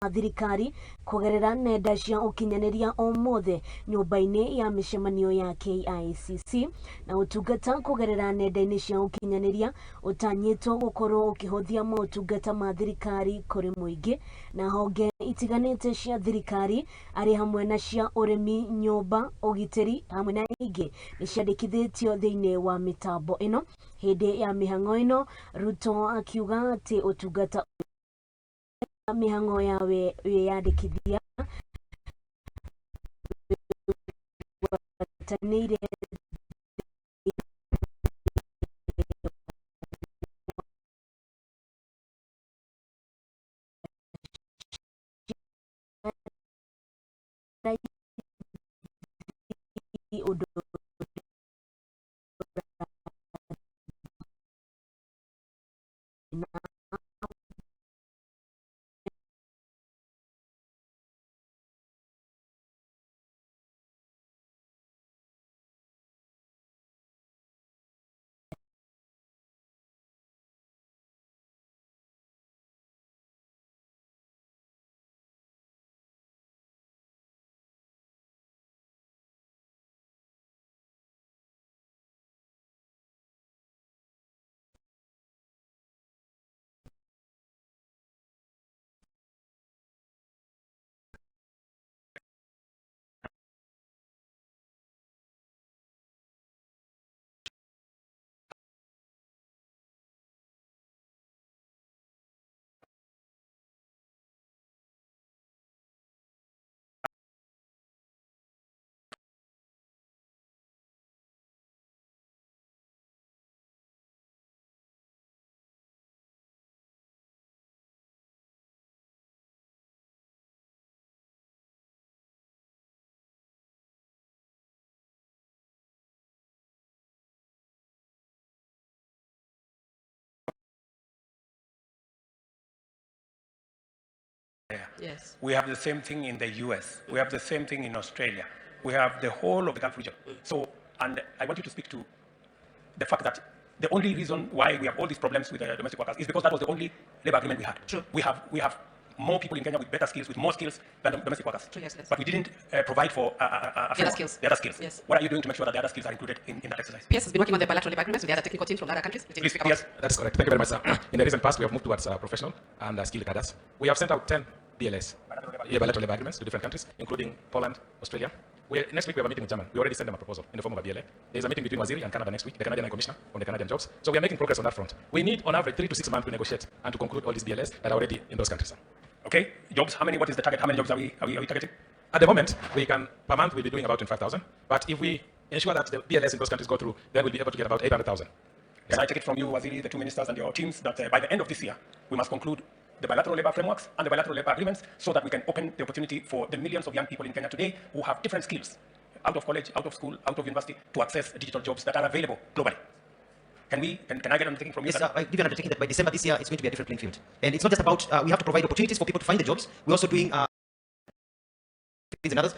thirikari kugerera nenda cia ukinyaniria umuthi nyumbaini ya micemanio ya kicc na utungata kugerera nendaini cia ukinyaniria utanyitwo gukorwo ukihuthia mautungata ma thirikari kuri muingi na honge itiganite cia thirikari ari hamwe na cia urimi, nyumba, ugitiri hamwe na ingi niciandikithitio thiini wa mitambo ino. Hindi ya mihang'o ino, Rruto akiuga ati utungata mihang'o ya wiyandikithia watanire Yes. We have the same thing in the US. We have the same thing in Australia. We have the whole of the Gulf region. So, and I want you to speak to the fact that the only reason why we have all these problems with the domestic workers is because that was the only labor agreement we had. True. We have more people in Kenya with better skills, with more skills than domestic workers. True, yes. But we didn't provide for the other skills. The other skills. Yes. What are you doing to make sure that the other skills are included in that exercise? Yes, has been working on the bilateral labor agreements with the other technical teams from other countries. Please, yes. That's correct. Thank you very much, sir. In the recent past, we have moved towards professional and skilled cadres. We have sent out 10 BLS, bilateral labor agreements to different countries, including Poland, Australia. Next week we have a meeting with Germany. We already sent them a proposal in the form of a BLA. There's a meeting between Waziri and Canada next week, the Canadian High Commissioner on the Canadian jobs. So we are making progress on that front. We need on average 3 to 6 months to negotiate and to conclude all these BLS that are already in those countries. Okay, jobs, what is the target? How many jobs are we targeting? At the moment, per month we'll be doing about 25,000. But if we ensure that the BLS in those countries go through, then we'll be able to get about 800,000. Can I take it from you, Waziri, the two ministers and your teams, that by the end of this year, we must conclude the bilateral labor frameworks and the bilateral labor agreements so that we can open the opportunity for the millions of young people in Kenya today who have different skills, out of college, out of school, out of university, to access digital jobs that are available globally? Can I get an undertaking from you? Yes, I give you an undertaking that by December this year, it's going to be a different playing field. And it's not just about, we have to provide opportunities for people to find the jobs. We're also doing things and others.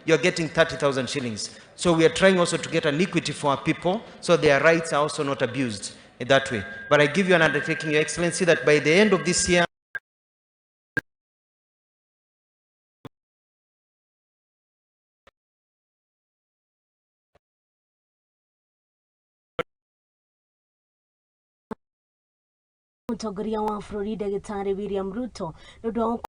You're getting 30,000 shillings. So we are trying also to get an equity for our people so their rights are also not abused in that way. But I give you an undertaking, Your Excellency, that by the end of this year, Mutongoria wa bururi Dr William Rruto